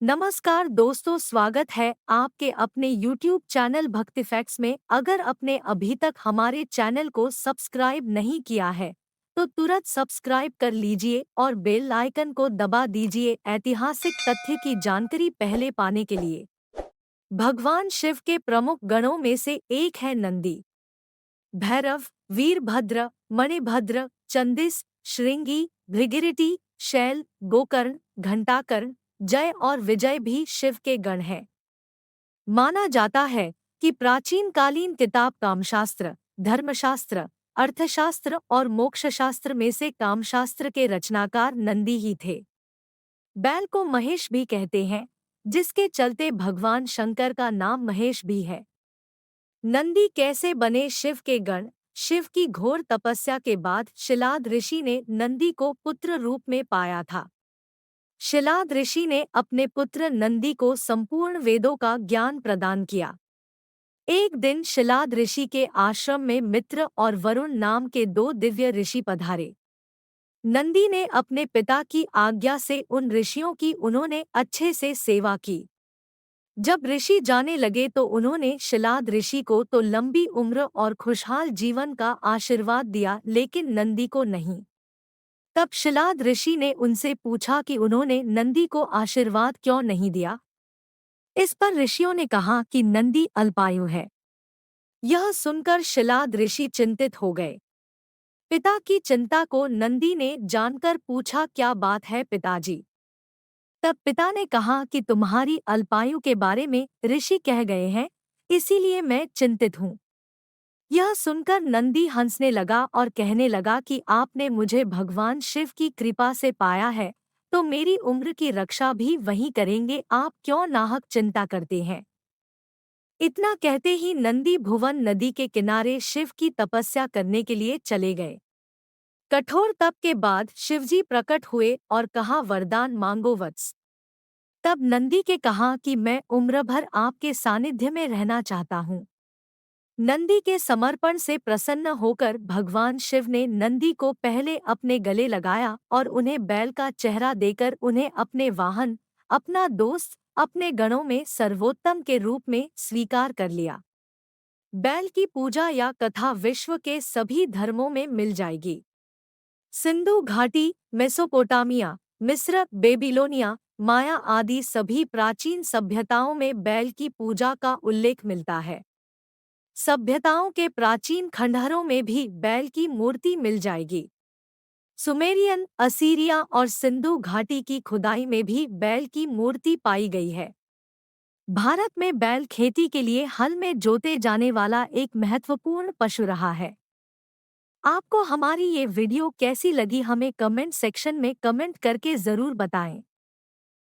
नमस्कार दोस्तों, स्वागत है आपके अपने YouTube चैनल भक्ति फैक्ट्स में। अगर आपने अभी तक हमारे चैनल को सब्सक्राइब नहीं किया है तो तुरंत सब्सक्राइब कर लीजिए और बेल आइकन को दबा दीजिए ऐतिहासिक तथ्य की जानकारी पहले पाने के लिए। भगवान शिव के प्रमुख गणों में से एक है नंदी। भैरव, वीरभद्र, मणिभद्र, चंदिस, श्रृंगी, भृगिरिटी, शैल, गोकर्ण, घंटाकर्ण, जय और विजय भी शिव के गण हैं। माना जाता है कि प्राचीन कालीन किताब कामशास्त्र, धर्मशास्त्र, अर्थशास्त्र और मोक्षशास्त्र में से कामशास्त्र के रचनाकार नंदी ही थे। बैल को महेश भी कहते हैं, जिसके चलते भगवान शंकर का नाम महेश भी है। नंदी कैसे बने शिव के गण? शिव की घोर तपस्या के बाद शिलाद ऋषि ने नंदी को पुत्र रूप में पाया था। शिलाद ऋषि ने अपने पुत्र नंदी को संपूर्ण वेदों का ज्ञान प्रदान किया। एक दिन शिलाद ऋषि के आश्रम में मित्र और वरुण नाम के दो दिव्य ऋषि पधारे। नंदी ने अपने पिता की आज्ञा से उन ऋषियों की उन्होंने अच्छे से सेवा की। जब ऋषि जाने लगे तो उन्होंने शिलाद ऋषि को तो लंबी उम्र और खुशहाल जीवन का आशीर्वाद दिया, लेकिन नंदी को नहीं। तब शिलाद ऋषि ने उनसे पूछा कि उन्होंने नंदी को आशीर्वाद क्यों नहीं दिया। इस पर ऋषियों ने कहा कि नंदी अल्पायु है। यह सुनकर शिलाद ऋषि चिंतित हो गए। पिता की चिंता को नंदी ने जानकर पूछा, क्या बात है पिताजी? तब पिता ने कहा कि तुम्हारी अल्पायु के बारे में ऋषि कह गए हैं, इसीलिए मैं चिंतित हूँ। यह सुनकर नंदी हंसने लगा और कहने लगा कि आपने मुझे भगवान शिव की कृपा से पाया है, तो मेरी उम्र की रक्षा भी वही करेंगे, आप क्यों नाहक चिंता करते हैं। इतना कहते ही नंदी भुवन नदी के किनारे शिव की तपस्या करने के लिए चले गए। कठोर तप के बाद शिवजी प्रकट हुए और कहा, वरदान मांगो वत्स। तब नंदी के कहा कि मैं उम्र भर आपके सानिध्य में रहना चाहता हूँ। नंदी के समर्पण से प्रसन्न होकर भगवान शिव ने नंदी को पहले अपने गले लगाया और उन्हें बैल का चेहरा देकर उन्हें अपने वाहन, अपना दोस्त, अपने गणों में सर्वोत्तम के रूप में स्वीकार कर लिया। बैल की पूजा या कथा विश्व के सभी धर्मों में मिल जाएगी। सिंधु घाटी, मेसोपोटामिया, मिस्र, बेबीलोनिया, माया आदि सभी प्राचीन सभ्यताओं में बैल की पूजा का उल्लेख मिलता है। सभ्यताओं के प्राचीन खंडहरों में भी बैल की मूर्ति मिल जाएगी। सुमेरियन, असीरिया और सिंधु घाटी की खुदाई में भी बैल की मूर्ति पाई गई है। भारत में बैल खेती के लिए हल में जोते जाने वाला एक महत्वपूर्ण पशु रहा है। आपको हमारी ये वीडियो कैसी लगी हमें कमेंट सेक्शन में कमेंट करके ज़रूर बताएं।